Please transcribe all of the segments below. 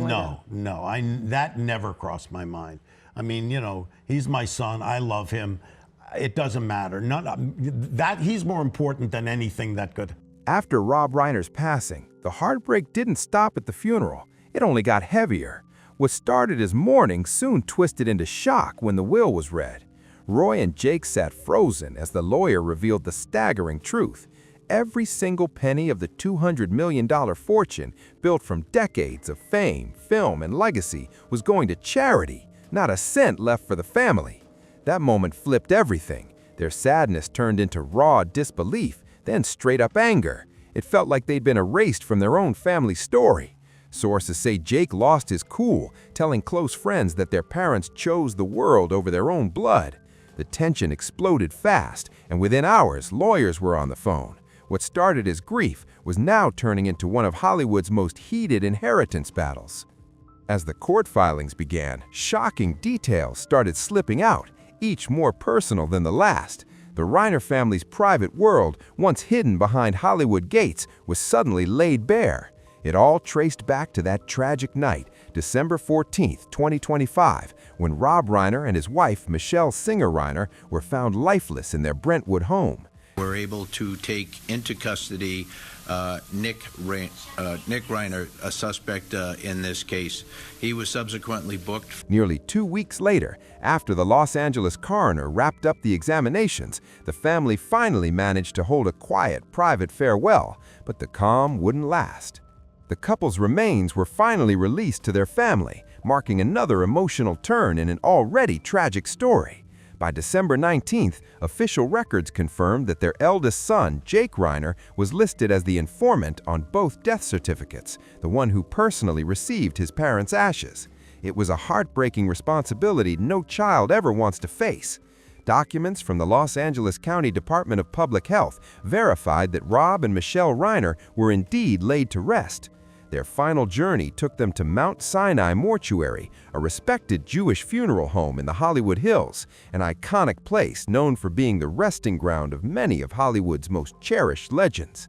No, no, that never crossed my mind. I mean, you know, he's my son. I love him. It doesn't matter. That he's more important than anything that could. After Rob Reiner's passing, the heartbreak didn't stop at the funeral. It only got heavier. What started as mourning soon twisted into shock when the will was read. Roy and Jake sat frozen as the lawyer revealed the staggering truth. Every single penny of the $200 million fortune, built from decades of fame, film, and legacy, was going to charity. Not a cent left for the family. That moment flipped everything. Their sadness turned into raw disbelief, then straight-up anger. It felt like they'd been erased from their own family story. Sources say Jake lost his cool, telling close friends that their parents chose the world over their own blood. The tension exploded fast, and within hours, lawyers were on the phone. What started as grief was now turning into one of Hollywood's most heated inheritance battles. As the court filings began, shocking details started slipping out, each more personal than the last. The Reiner family's private world, once hidden behind Hollywood gates, was suddenly laid bare. It all traced back to that tragic night, December 14, 2025, when Rob Reiner and his wife, Michelle Singer Reiner, were found lifeless in their Brentwood home. We're able to take into custody Nick Reiner, a suspect in this case. He was subsequently booked. Nearly 2 weeks later, after the Los Angeles coroner wrapped up the examinations, the family finally managed to hold a quiet, private farewell, but the calm wouldn't last. The couple's remains were finally released to their family, marking another emotional turn in an already tragic story. By December 19th, official records confirmed that their eldest son, Jake Reiner, was listed as the informant on both death certificates, the one who personally received his parents' ashes. It was a heartbreaking responsibility no child ever wants to face. Documents from the Los Angeles County Department of Public Health verified that Rob and Michelle Reiner were indeed laid to rest. Their final journey took them to Mount Sinai Mortuary, a respected Jewish funeral home in the Hollywood Hills, an iconic place known for being the resting ground of many of Hollywood's most cherished legends.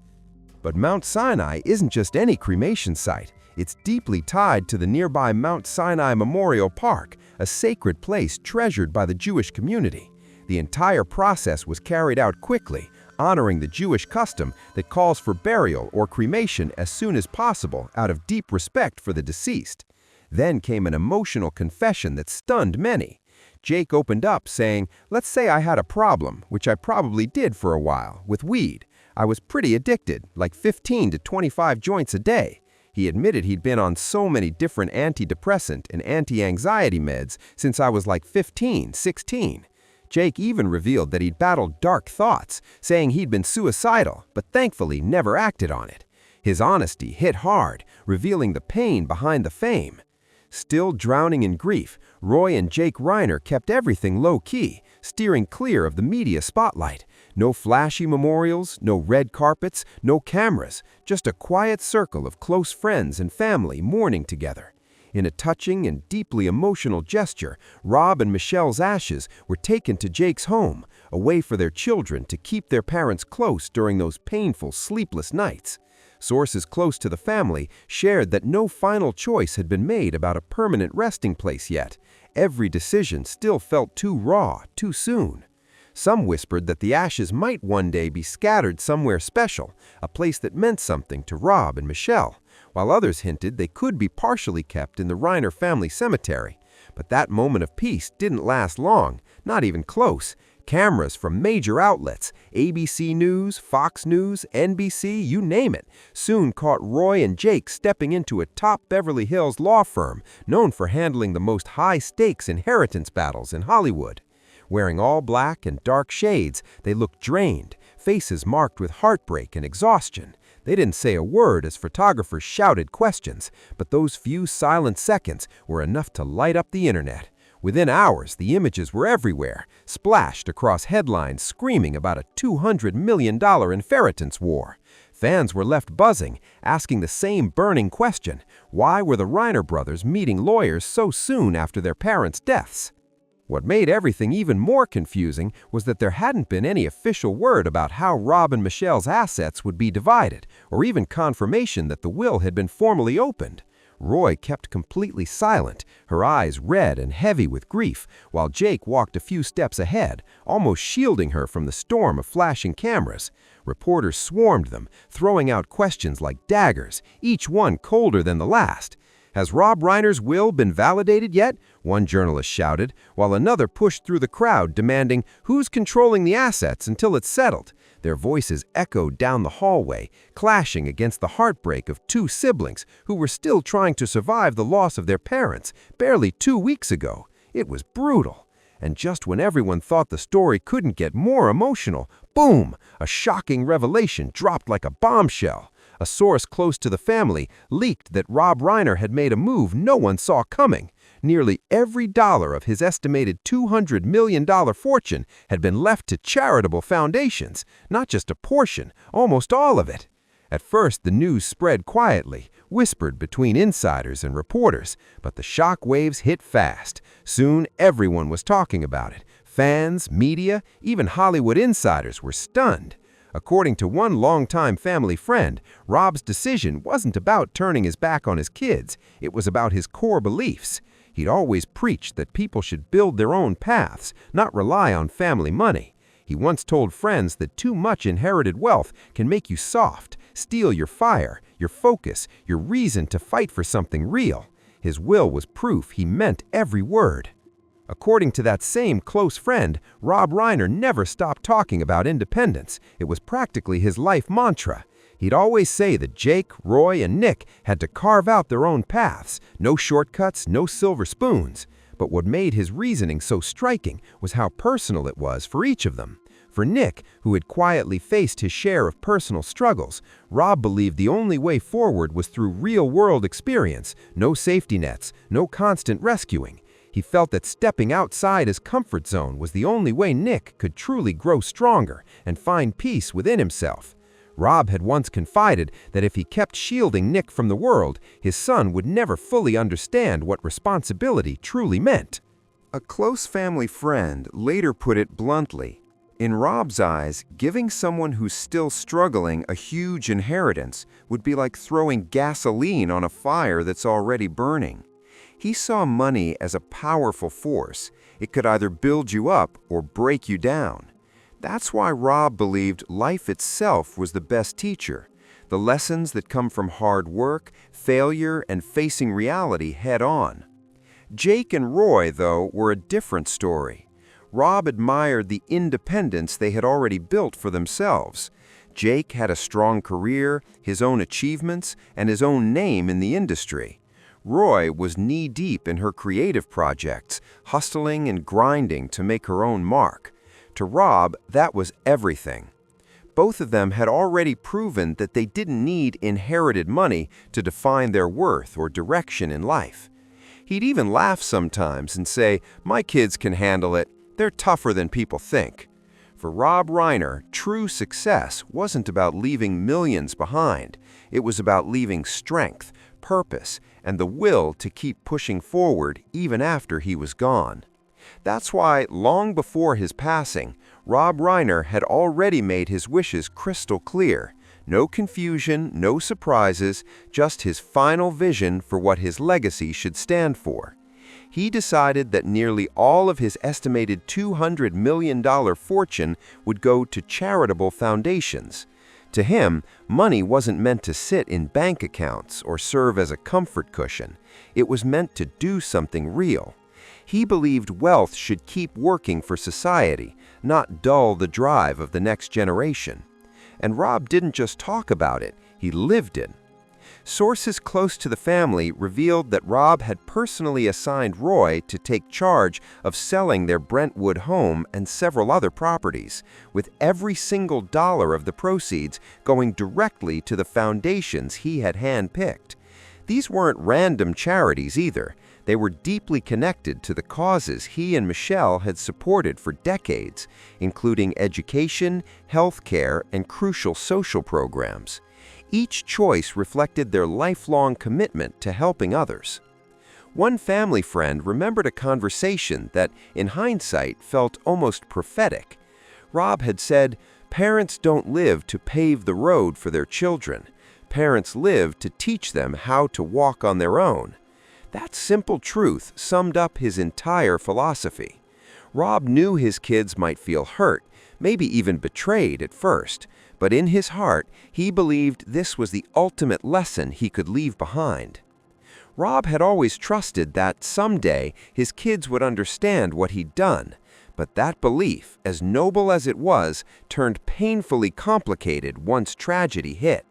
But Mount Sinai isn't just any cremation site. It's deeply tied to the nearby Mount Sinai Memorial Park, a sacred place treasured by the Jewish community. The entire process was carried out quickly, honoring the Jewish custom that calls for burial or cremation as soon as possible out of deep respect for the deceased. Then came an emotional confession that stunned many. Jake opened up saying, "Let's say I had a problem, which I probably did for a while, with weed. I was pretty addicted, like 15 to 25 joints a day." He admitted he'd been on so many different antidepressant and anti-anxiety meds since I was like 15, 16. Jake even revealed that he'd battled dark thoughts, saying he'd been suicidal, but thankfully never acted on it. His honesty hit hard, revealing the pain behind the fame. Still drowning in grief, Roy and Jake Reiner kept everything low-key, steering clear of the media spotlight. No flashy memorials, no red carpets, no cameras, just a quiet circle of close friends and family mourning together. In a touching and deeply emotional gesture, Rob and Michelle's ashes were taken to Jake's home, a way for their children to keep their parents close during those painful, sleepless nights. Sources close to the family shared that no final choice had been made about a permanent resting place yet. Every decision still felt too raw, too soon. Some whispered that the ashes might one day be scattered somewhere special, a place that meant something to Rob and Michelle, while others hinted they could be partially kept in the Reiner family cemetery. But that moment of peace didn't last long, not even close. Cameras from major outlets, ABC News, Fox News, NBC, you name it, soon caught Roy and Jake stepping into a top Beverly Hills law firm known for handling the most high-stakes inheritance battles in Hollywood. Wearing all black and dark shades, they looked drained, faces marked with heartbreak and exhaustion. They didn't say a word as photographers shouted questions, but those few silent seconds were enough to light up the internet. Within hours, the images were everywhere, splashed across headlines screaming about a $200 million inheritance war. Fans were left buzzing, asking the same burning question: why were the Reiner brothers meeting lawyers so soon after their parents' deaths? What made everything even more confusing was that there hadn't been any official word about how Rob and Michelle's assets would be divided, or even confirmation that the will had been formally opened. Roy kept completely silent, her eyes red and heavy with grief, while Jake walked a few steps ahead, almost shielding her from the storm of flashing cameras. Reporters swarmed them, throwing out questions like daggers, each one colder than the last. "Has Rob Reiner's will been validated yet?" one journalist shouted, while another pushed through the crowd demanding, "Who's controlling the assets until it's settled?" Their voices echoed down the hallway, clashing against the heartbreak of two siblings who were still trying to survive the loss of their parents barely 2 weeks ago. It was brutal. And just when everyone thought the story couldn't get more emotional, boom! A shocking revelation dropped like a bombshell. A source close to the family leaked that Rob Reiner had made a move no one saw coming. Nearly every dollar of his estimated $200 million fortune had been left to charitable foundations, not just a portion, almost all of it. At first, the news spread quietly, whispered between insiders and reporters, but the shock waves hit fast. Soon, everyone was talking about it. Fans, media, even Hollywood insiders were stunned. According to one longtime family friend, Rob's decision wasn't about turning his back on his kids. It was about his core beliefs. He'd always preached that people should build their own paths, not rely on family money. He once told friends that too much inherited wealth can make you soft, steal your fire, your focus, your reason to fight for something real. His will was proof he meant every word. According to that same close friend, Rob Reiner never stopped talking about independence. It was practically his life mantra. He'd always say that Jake, Roy, and Nick had to carve out their own paths, no shortcuts, no silver spoons. But what made his reasoning so striking was how personal it was for each of them. For Nick, who had quietly faced his share of personal struggles, Rob believed the only way forward was through real-world experience, no safety nets, no constant rescuing. He felt that stepping outside his comfort zone was the only way Nick could truly grow stronger and find peace within himself. Rob had once confided that if he kept shielding Nick from the world, his son would never fully understand what responsibility truly meant. A close family friend later put it bluntly. In Rob's eyes, giving someone who's still struggling a huge inheritance would be like throwing gasoline on a fire that's already burning. He saw money as a powerful force. It could either build you up or break you down. That's why Rob believed life itself was the best teacher. The lessons that come from hard work, failure, and facing reality head-on. Jake and Roy, though, were a different story. Rob admired the independence they had already built for themselves. Jake had a strong career, his own achievements, and his own name in the industry. Roy was knee-deep in her creative projects, hustling and grinding to make her own mark. To Rob, that was everything. Both of them had already proven that they didn't need inherited money to define their worth or direction in life. He'd even laugh sometimes and say, "My kids can handle it. They're tougher than people think." For Rob Reiner, true success wasn't about leaving millions behind. It was about leaving strength, purpose, and the will to keep pushing forward even after he was gone. That's why, long before his passing, Rob Reiner had already made his wishes crystal clear. No confusion, no surprises, just his final vision for what his legacy should stand for. He decided that nearly all of his estimated $200 million fortune would go to charitable foundations. To him, money wasn't meant to sit in bank accounts or serve as a comfort cushion. It was meant to do something real. He believed wealth should keep working for society, not dull the drive of the next generation. And Rob didn't just talk about it, he lived it. Sources close to the family revealed that Rob had personally assigned Roy to take charge of selling their Brentwood home and several other properties, with every single dollar of the proceeds going directly to the foundations he had handpicked. These weren't random charities either. They were deeply connected to the causes he and Michelle had supported for decades, including education, healthcare, and crucial social programs. Each choice reflected their lifelong commitment to helping others. One family friend remembered a conversation that, in hindsight, felt almost prophetic. Rob had said, "Parents don't live to pave the road for their children. parents lived to teach them how to walk on their own. That simple truth summed up his entire philosophy. Rob knew his kids might feel hurt, maybe even betrayed at first, but in his heart, he believed this was the ultimate lesson he could leave behind. Rob had always trusted that someday his kids would understand what he'd done, but that belief, as noble as it was, turned painfully complicated once tragedy hit.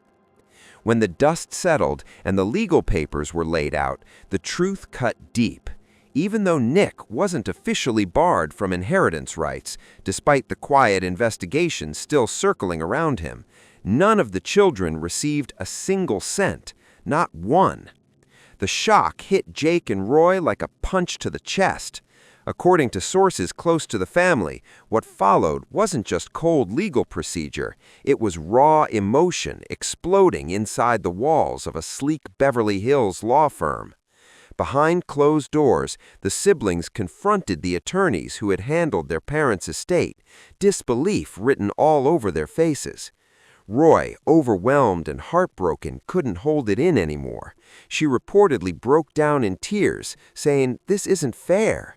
When the dust settled and the legal papers were laid out, the truth cut deep. Even though Nick wasn't officially barred from inheritance rights, despite the quiet investigation still circling around him, none of the children received a single cent, not one. The shock hit Jake and Roy like a punch to the chest. According to sources close to the family, what followed wasn't just cold legal procedure, it was raw emotion exploding inside the walls of a sleek Beverly Hills law firm. Behind closed doors, the siblings confronted the attorneys who had handled their parents' estate, disbelief written all over their faces. Roy, overwhelmed and heartbroken, couldn't hold it in anymore. She reportedly broke down in tears, saying, "This isn't fair."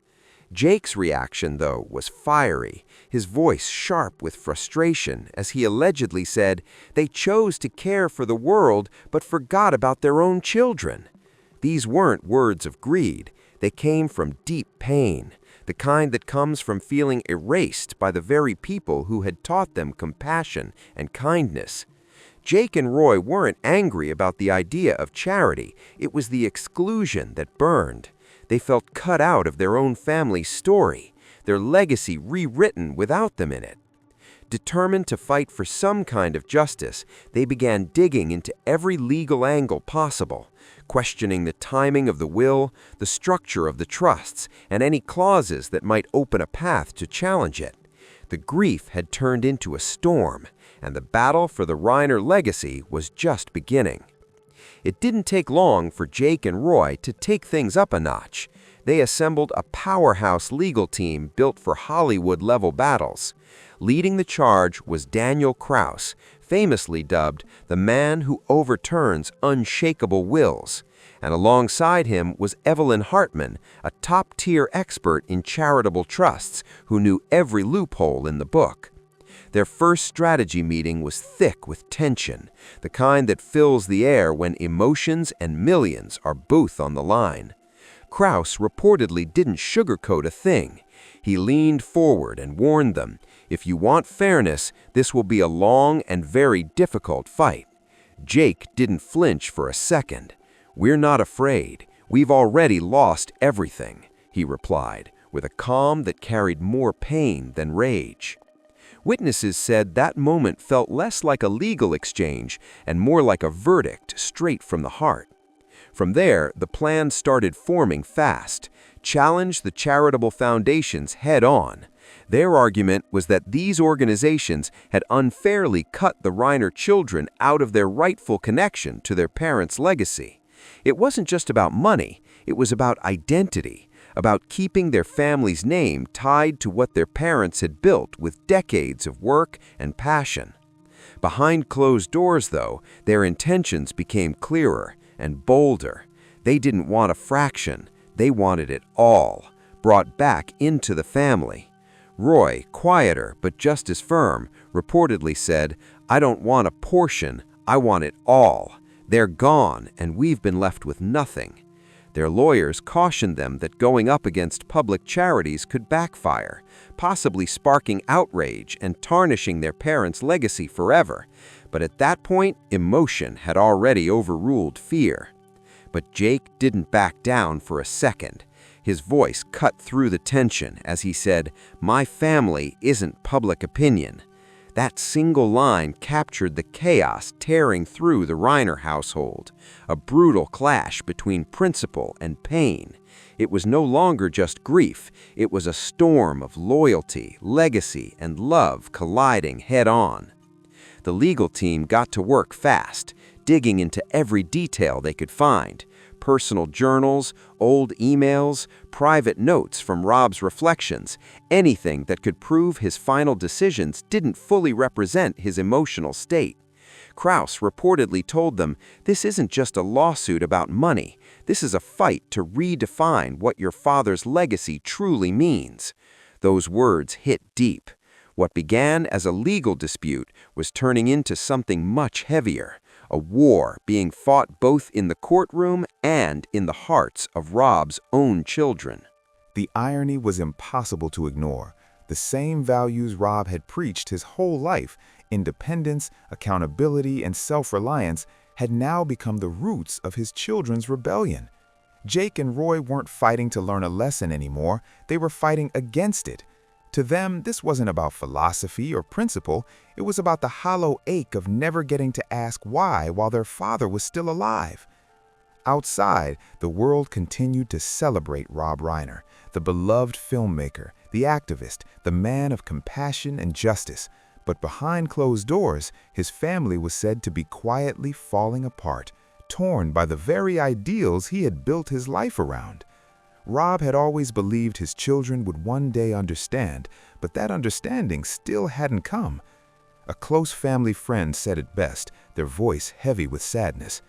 Jake's reaction, though, was fiery, his voice sharp with frustration, as he allegedly said, "They chose to care for the world, but forgot about their own children." These weren't words of greed. They came from deep pain, the kind that comes from feeling erased by the very people who had taught them compassion and kindness. Jake and Roy weren't angry about the idea of charity. It was the exclusion that burned. They felt cut out of their own family's story, their legacy rewritten without them in it. Determined to fight for some kind of justice, they began digging into every legal angle possible, questioning the timing of the will, the structure of the trusts, and any clauses that might open a path to challenge it. The grief had turned into a storm, and the battle for the Reiner legacy was just beginning. It didn't take long for Jake and Roy to take things up a notch. They assembled a powerhouse legal team built for Hollywood-level battles. Leading the charge was Daniel Kraus, famously dubbed the man who overturns unshakable wills. And alongside him was Evelyn Hartman, a top-tier expert in charitable trusts who knew every loophole in the book. Their first strategy meeting was thick with tension, the kind that fills the air when emotions and millions are both on the line. Kraus reportedly didn't sugarcoat a thing. He leaned forward and warned them, "If you want fairness, this will be a long and very difficult fight." Jake didn't flinch for a second. "We're not afraid. We've already lost everything," he replied, with a calm that carried more pain than rage. Witnesses said that moment felt less like a legal exchange and more like a verdict straight from the heart. From there, the plan started forming fast. Challenge the charitable foundations head-on. Their argument was that these organizations had unfairly cut the Reiner children out of their rightful connection to their parents' legacy. It wasn't just about money, it was about identity, about keeping their family's name tied to what their parents had built with decades of work and passion. Behind closed doors, though, their intentions became clearer and bolder. They didn't want a fraction, they wanted it all, brought back into the family. Roy, quieter but just as firm, reportedly said, "I don't want a portion, I want it all. They're gone, and we've been left with nothing." Their lawyers cautioned them that going up against public charities could backfire, possibly sparking outrage and tarnishing their parents' legacy forever. But at that point, emotion had already overruled fear. But Jake didn't back down for a second. His voice cut through the tension as he said, "My family isn't public opinion." That single line captured the chaos tearing through the Reiner household, a brutal clash between principle and pain. It was no longer just grief, it was a storm of loyalty, legacy, and love colliding head-on. The legal team got to work fast, digging into every detail they could find. Personal journals, old emails, private notes from Rob's reflections, anything that could prove his final decisions didn't fully represent his emotional state. Krauss reportedly told them, "This isn't just a lawsuit about money. This is a fight to redefine what your father's legacy truly means." Those words hit deep. What began as a legal dispute was turning into something much heavier, a war being fought both in the courtroom and in the hearts of Rob's own children. The irony was impossible to ignore. The same values Rob had preached his whole life, independence, accountability, and self-reliance, had now become the roots of his children's rebellion. Jake and Roy weren't fighting to learn a lesson anymore, they were fighting against it. To them, this wasn't about philosophy or principle, it was about the hollow ache of never getting to ask why while their father was still alive. Outside, the world continued to celebrate Rob Reiner, the beloved filmmaker, the activist, the man of compassion and justice. But behind closed doors, his family was said to be quietly falling apart, torn by the very ideals he had built his life around. Rob had always believed his children would one day understand, but that understanding still hadn't come. A close family friend said it best, their voice heavy with sadness.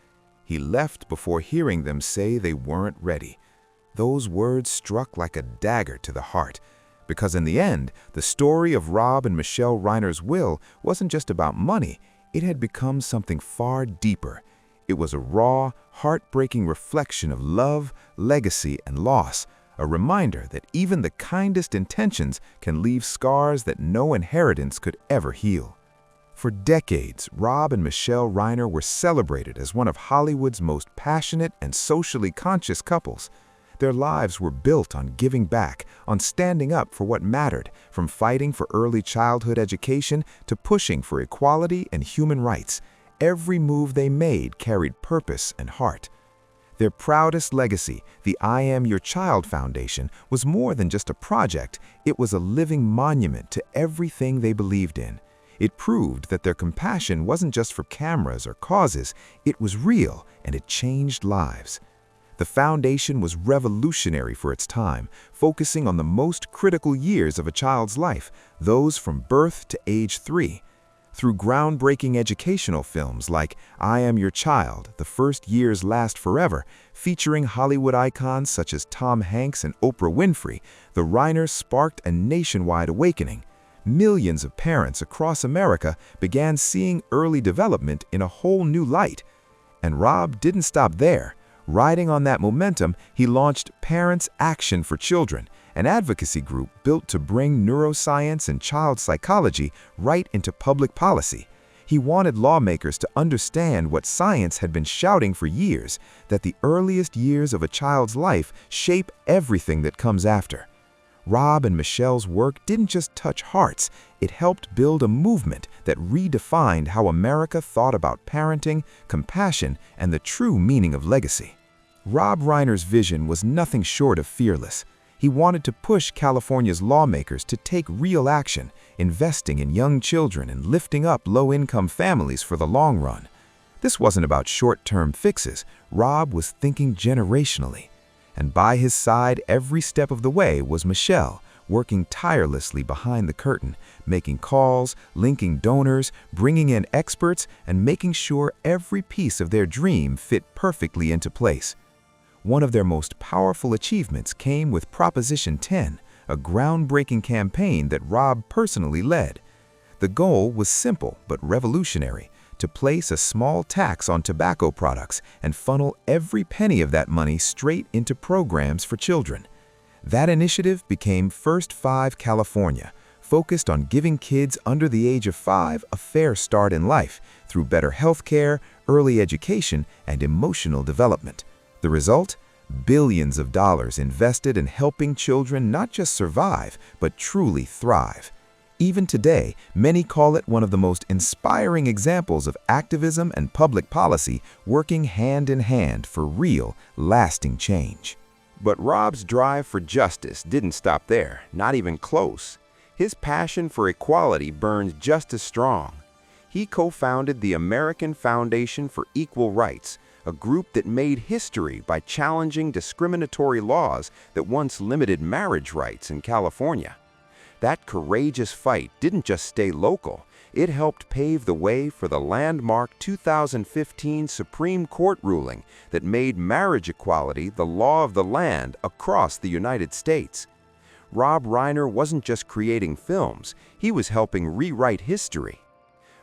He left before hearing them say they weren't ready. Those words struck like a dagger to the heart, because in the end, the story of Rob and Michelle Reiner's will wasn't just about money, it had become something far deeper. It was a raw, heartbreaking reflection of love, legacy, and loss, a reminder that even the kindest intentions can leave scars that no inheritance could ever heal. For decades, Rob and Michelle Reiner were celebrated as one of Hollywood's most passionate and socially conscious couples. Their lives were built on giving back, on standing up for what mattered, from fighting for early childhood education to pushing for equality and human rights. Every move they made carried purpose and heart. Their proudest legacy, the I Am Your Child Foundation, was more than just a project, it was a living monument to everything they believed in. It proved that their compassion wasn't just for cameras or causes, it was real and it changed lives. The foundation was revolutionary for its time, focusing on the most critical years of a child's life, those from birth to age 3. Through groundbreaking educational films like I Am Your Child, The First Years Last Forever, featuring Hollywood icons such as Tom Hanks and Oprah Winfrey, the Reiners sparked a nationwide awakening. Millions of parents across America began seeing early development in a whole new light. And Rob didn't stop there. Riding on that momentum, he launched Parents Action for Children, an advocacy group built to bring neuroscience and child psychology right into public policy. He wanted lawmakers to understand what science had been shouting for years, that the earliest years of a child's life shape everything that comes after. Rob and Michelle's work didn't just touch hearts, it helped build a movement that redefined how America thought about parenting, compassion, and the true meaning of legacy. Rob Reiner's vision was nothing short of fearless. He wanted to push California's lawmakers to take real action, investing in young children and lifting up low-income families for the long run. This wasn't about short-term fixes. Rob was thinking generationally. And by his side every step of the way was Michelle, working tirelessly behind the curtain, making calls, linking donors, bringing in experts, and making sure every piece of their dream fit perfectly into place. One of their most powerful achievements came with Proposition 10, a groundbreaking campaign that Rob personally led. The goal was simple but revolutionary: to place a small tax on tobacco products and funnel every penny of that money straight into programs for children. That initiative became First 5 California, focused on giving kids under the age of 5 a fair start in life through better health care, early education, and emotional development. The result? Billions of dollars invested in helping children not just survive, but truly thrive. Even today, many call it one of the most inspiring examples of activism and public policy working hand in hand for real, lasting change. But Rob's drive for justice didn't stop there, not even close. His passion for equality burned just as strong. He co-founded the American Foundation for Equal Rights, a group that made history by challenging discriminatory laws that once limited marriage rights in California. That courageous fight didn't just stay local, It helped pave the way for the landmark 2015 Supreme Court ruling that made marriage equality the law of the land across the United States. Rob Reiner wasn't just creating films, he was helping rewrite history.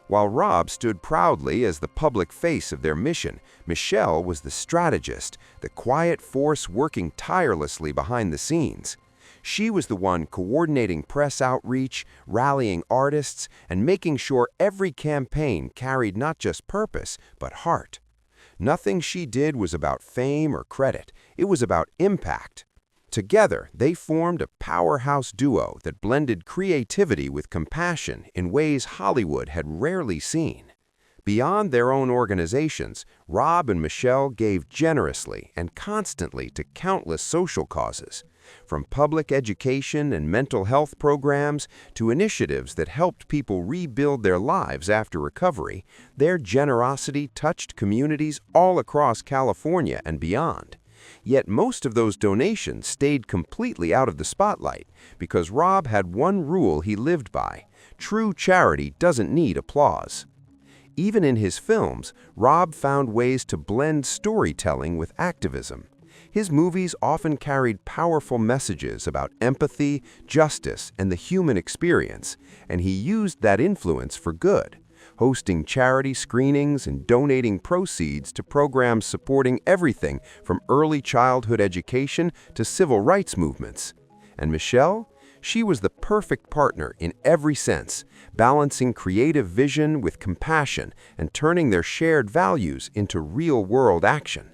While Rob stood proudly as the public face of their mission, Michelle was the strategist, the quiet force working tirelessly behind the scenes. She was the one coordinating press outreach, rallying artists, and making sure every campaign carried not just purpose, but heart. Nothing she did was about fame or credit, it was about impact. Together, they formed a powerhouse duo that blended creativity with compassion in ways Hollywood had rarely seen. Beyond their own organizations, Rob and Michelle gave generously and constantly to countless social causes. From public education and mental health programs to initiatives that helped people rebuild their lives after recovery, their generosity touched communities all across California and beyond. Yet most of those donations stayed completely out of the spotlight because Rob had one rule he lived by: true charity doesn't need applause. Even in his films, Rob found ways to blend storytelling with activism. His movies often carried powerful messages about empathy, justice, and the human experience, and he used that influence for good, hosting charity screenings and donating proceeds to programs supporting everything from early childhood education to civil rights movements. And Michelle? She was the perfect partner in every sense, balancing creative vision with compassion and turning their shared values into real-world action.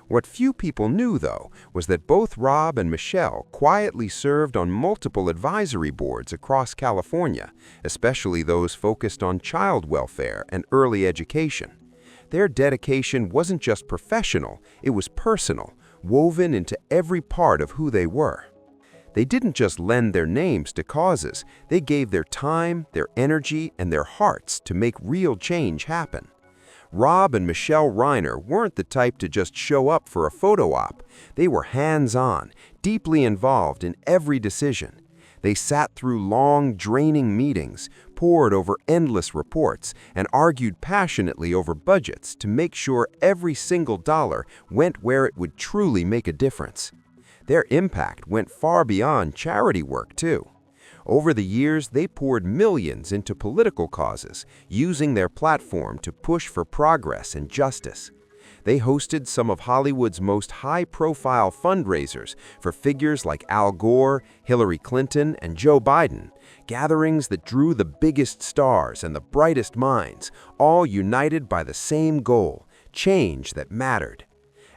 What few people knew, though, was that both Rob and Michelle quietly served on multiple advisory boards across California, especially those focused on child welfare and early education. Their dedication wasn't just professional, it was personal, woven into every part of who they were. They didn't just lend their names to causes, they gave their time, their energy, and their hearts to make real change happen. Rob and Michelle Reiner weren't the type to just show up for a photo op. They were hands-on, deeply involved in every decision. They sat through long, draining meetings, pored over endless reports, and argued passionately over budgets to make sure every single dollar went where it would truly make a difference. Their impact went far beyond charity work, too. Over the years, they poured millions into political causes, using their platform to push for progress and justice. They hosted some of Hollywood's most high-profile fundraisers for figures like Al Gore, Hillary Clinton, and Joe Biden, gatherings that drew the biggest stars and the brightest minds, all united by the same goal: change that mattered.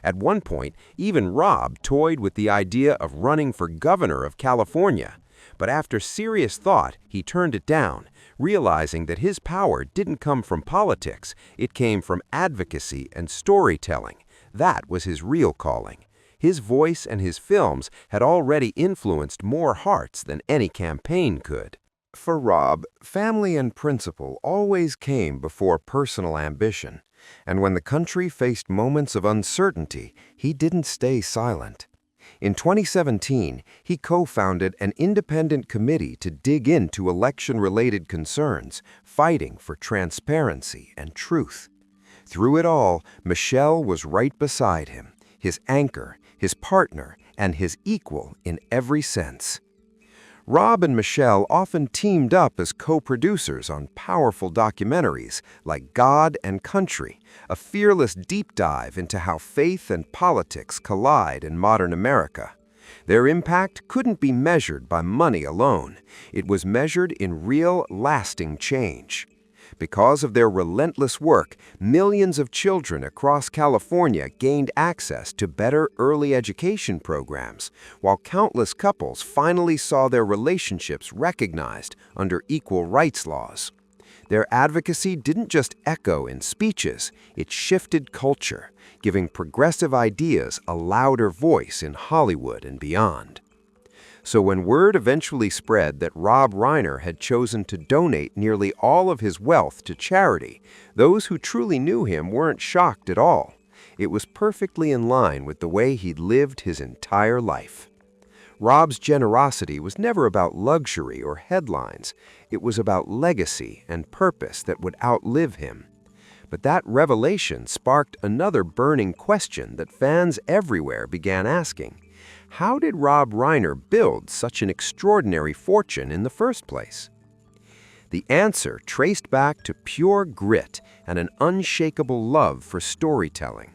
At one point, even Rob toyed with the idea of running for governor of California. But after serious thought, he turned it down, realizing that his power didn't come from politics, it came from advocacy and storytelling. That was his real calling. His voice and his films had already influenced more hearts than any campaign could. For Rob, family and principle always came before personal ambition, and when the country faced moments of uncertainty, he didn't stay silent. In 2017, he co-founded an independent committee to dig into election-related concerns, fighting for transparency and truth. Through it all, Michelle was right beside him, his anchor, his partner, and his equal in every sense. Rob and Michelle often teamed up as co-producers on powerful documentaries like God and Country, a fearless deep dive into how faith and politics collide in modern America. Their impact couldn't be measured by money alone. It was measured in real, lasting change. Because of their relentless work, millions of children across California gained access to better early education programs, while countless couples finally saw their relationships recognized under equal rights laws. Their advocacy didn't just echo in speeches, it shifted culture, giving progressive ideas a louder voice in Hollywood and beyond. So when word eventually spread that Rob Reiner had chosen to donate nearly all of his wealth to charity, those who truly knew him weren't shocked at all. It was perfectly in line with the way he'd lived his entire life. Rob's generosity was never about luxury or headlines. It was about legacy and purpose that would outlive him. But that revelation sparked another burning question that fans everywhere began asking. How did Rob Reiner build such an extraordinary fortune in the first place? The answer traced back to pure grit and an unshakable love for storytelling.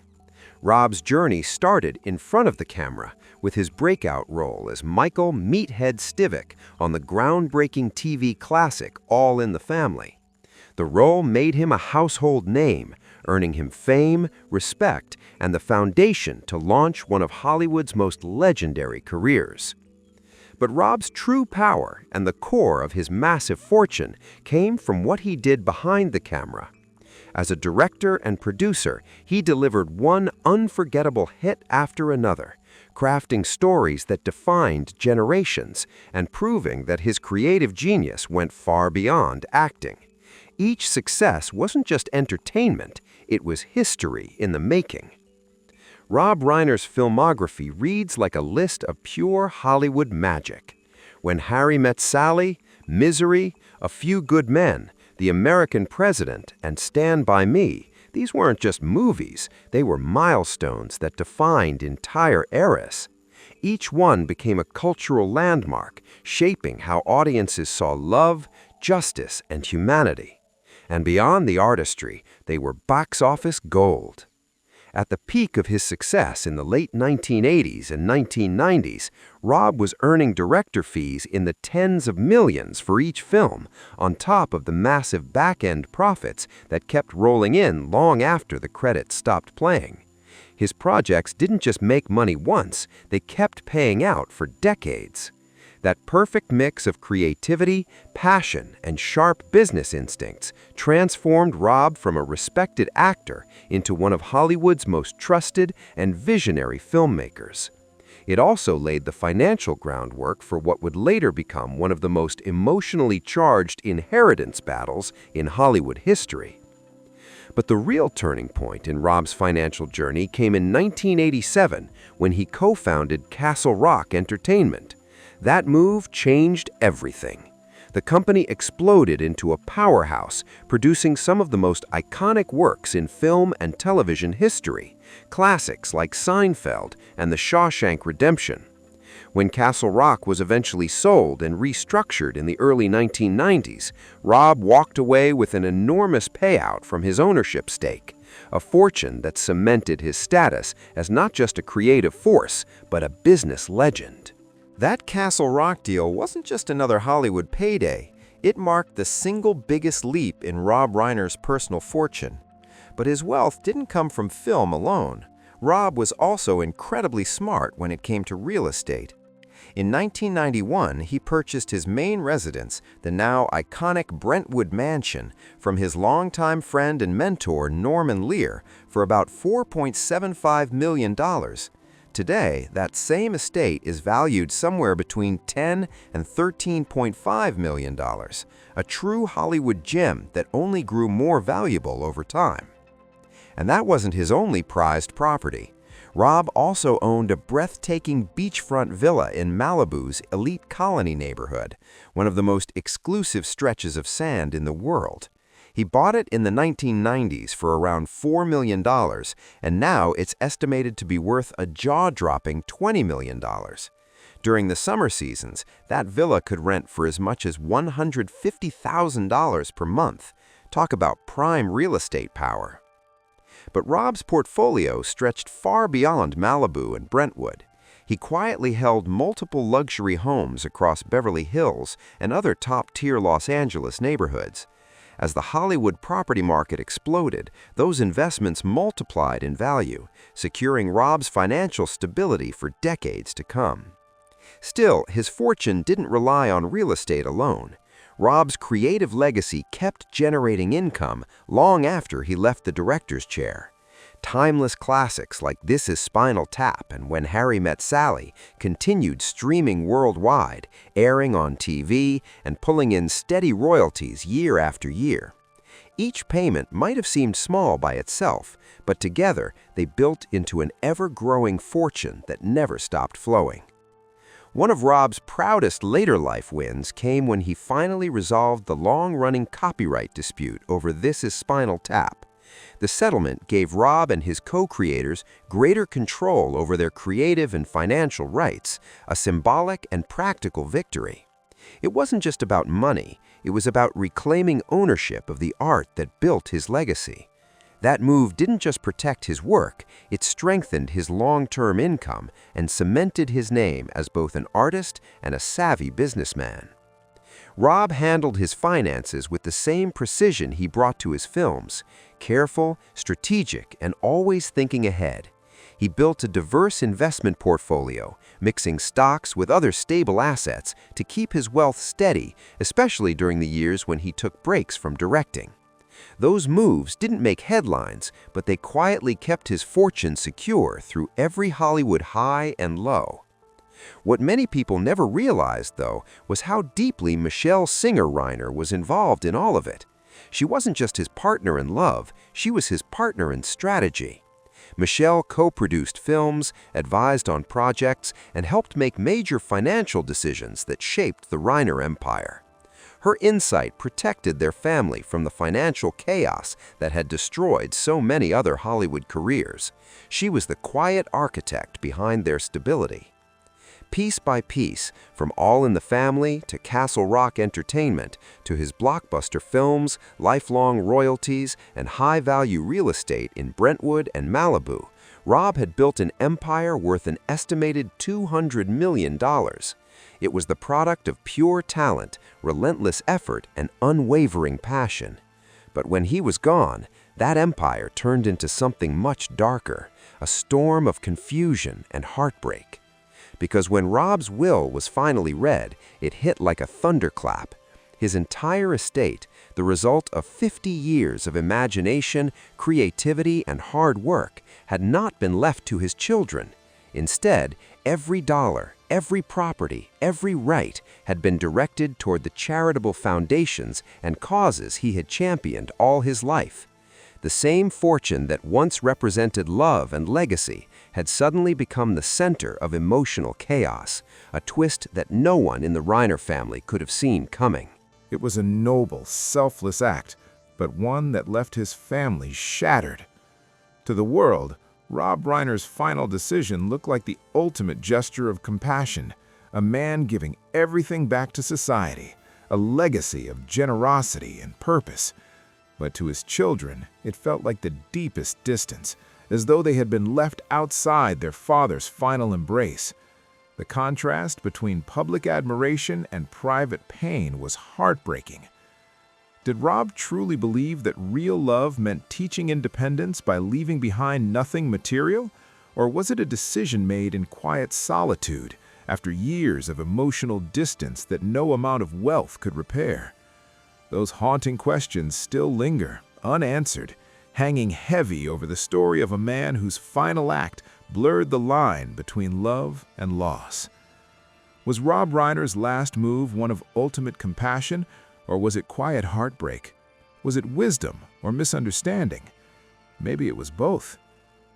Rob's journey started in front of the camera with his breakout role as Michael "Meathead" Stivic on the groundbreaking TV classic All in the Family. The role made him a household name, earning him fame, respect, and the foundation to launch one of Hollywood's most legendary careers. But Rob's true power and the core of his massive fortune came from what he did behind the camera. As a director and producer, he delivered one unforgettable hit after another, crafting stories that defined generations and proving that his creative genius went far beyond acting. Each success wasn't just entertainment, it was history in the making. Rob Reiner's filmography reads like a list of pure Hollywood magic. When Harry Met Sally, Misery, A Few Good Men, The American President, and Stand By Me, these weren't just movies, they were milestones that defined entire eras. Each one became a cultural landmark, shaping how audiences saw love, justice, and humanity. And beyond the artistry, they were box office gold. At the peak of his success in the late 1980s and 1990s, Rob was earning director fees in the tens of millions for each film, on top of the massive back-end profits that kept rolling in long after the credits stopped playing. His projects didn't just make money once, they kept paying out for decades. That perfect mix of creativity, passion, and sharp business instincts transformed Rob from a respected actor into one of Hollywood's most trusted and visionary filmmakers. It also laid the financial groundwork for what would later become one of the most emotionally charged inheritance battles in Hollywood history. But the real turning point in Rob's financial journey came in 1987 when he co-founded Castle Rock Entertainment. That move changed everything. The company exploded into a powerhouse, producing some of the most iconic works in film and television history, classics like Seinfeld and The Shawshank Redemption. When Castle Rock was eventually sold and restructured in the early 1990s, Rob walked away with an enormous payout from his ownership stake, a fortune that cemented his status as not just a creative force, but a business legend. That Castle Rock deal wasn't just another Hollywood payday. It marked the single biggest leap in Rob Reiner's personal fortune. But his wealth didn't come from film alone. Rob was also incredibly smart when it came to real estate. In 1991, he purchased his main residence, the now iconic Brentwood Mansion, from his longtime friend and mentor Norman Lear for about $4.75 million. Today, that same estate is valued somewhere between $10 and $13.5 million, a true Hollywood gem that only grew more valuable over time. And that wasn't his only prized property. Rob also owned a breathtaking beachfront villa in Malibu's elite colony neighborhood, one of the most exclusive stretches of sand in the world. He bought it in the 1990s for around $4 million, and now it's estimated to be worth a jaw-dropping $20 million. During the summer seasons, that villa could rent for as much as $150,000 per month. Talk about prime real estate power. But Rob's portfolio stretched far beyond Malibu and Brentwood. He quietly held multiple luxury homes across Beverly Hills and other top-tier Los Angeles neighborhoods. As the Hollywood property market exploded, those investments multiplied in value, securing Rob's financial stability for decades to come. Still, his fortune didn't rely on real estate alone. Rob's creative legacy kept generating income long after he left the director's chair. Timeless classics like This Is Spinal Tap and When Harry Met Sally continued streaming worldwide, airing on TV, and pulling in steady royalties year after year. Each payment might have seemed small by itself, but together they built into an ever-growing fortune that never stopped flowing. One of Rob's proudest later life wins came when he finally resolved the long-running copyright dispute over This Is Spinal Tap. The settlement gave Rob and his co-creators greater control over their creative and financial rights, a symbolic and practical victory. It wasn't just about money, it was about reclaiming ownership of the art that built his legacy. That move didn't just protect his work, it strengthened his long-term income and cemented his name as both an artist and a savvy businessman. Rob handled his finances with the same precision he brought to his films, careful, strategic, and always thinking ahead. He built a diverse investment portfolio, mixing stocks with other stable assets to keep his wealth steady, especially during the years when he took breaks from directing. Those moves didn't make headlines, but they quietly kept his fortune secure through every Hollywood high and low. What many people never realized, though, was how deeply Michelle Singer Reiner was involved in all of it. She wasn't just his partner in love, she was his partner in strategy. Michelle co-produced films, advised on projects, and helped make major financial decisions that shaped the Reiner empire. Her insight protected their family from the financial chaos that had destroyed so many other Hollywood careers. She was the quiet architect behind their stability. Piece by piece, from All in the Family to Castle Rock Entertainment to his blockbuster films, lifelong royalties, and high-value real estate in Brentwood and Malibu, Rob had built an empire worth an estimated $200 million. It was the product of pure talent, relentless effort, and unwavering passion. But when he was gone, that empire turned into something much darker, a storm of confusion and heartbreak. Because when Rob's will was finally read, it hit like a thunderclap. His entire estate, the result of 50 years of imagination, creativity, and hard work, had not been left to his children. Instead, every dollar, every property, every right had been directed toward the charitable foundations and causes he had championed all his life. The same fortune that once represented love and legacy had suddenly become the center of emotional chaos, a twist that no one in the Reiner family could have seen coming. It was a noble, selfless act, but one that left his family shattered. To the world, Rob Reiner's final decision looked like the ultimate gesture of compassion, a man giving everything back to society, a legacy of generosity and purpose. But to his children, it felt like the deepest distance, as though they had been left outside their father's final embrace. The contrast between public admiration and private pain was heartbreaking. Did Rob truly believe that real love meant teaching independence by leaving behind nothing material? Or was it a decision made in quiet solitude after years of emotional distance that no amount of wealth could repair? Those haunting questions still linger, unanswered, hanging heavy over the story of a man whose final act blurred the line between love and loss. Was Rob Reiner's last move one of ultimate compassion, or was it quiet heartbreak? Was it wisdom or misunderstanding? Maybe it was both.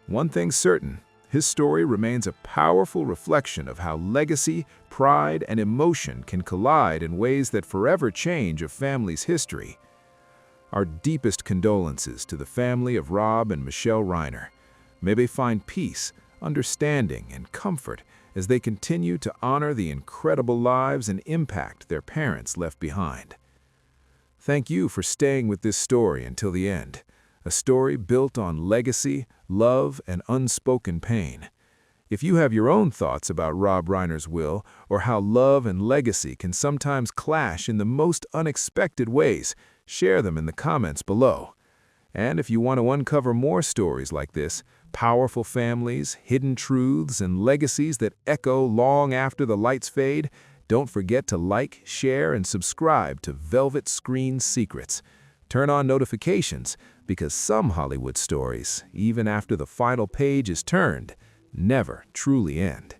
One thing's certain, his story remains a powerful reflection of how legacy, pride, and emotion can collide in ways that forever change a family's history. Our deepest condolences to the family of Rob and Michelle Reiner. May they find peace, understanding, and comfort as they continue to honor the incredible lives and impact their parents left behind. Thank you for staying with this story until the end, a story built on legacy, love, and unspoken pain. If you have your own thoughts about Rob Reiner's will, or how love and legacy can sometimes clash in the most unexpected ways, share them in the comments below. And if you want to uncover more stories like this, powerful families, hidden truths, and legacies that echo long after the lights fade, don't forget to like, share, and subscribe to Velvet Screen Secrets. Turn on notifications, because some Hollywood stories, even after the final page is turned, never truly end.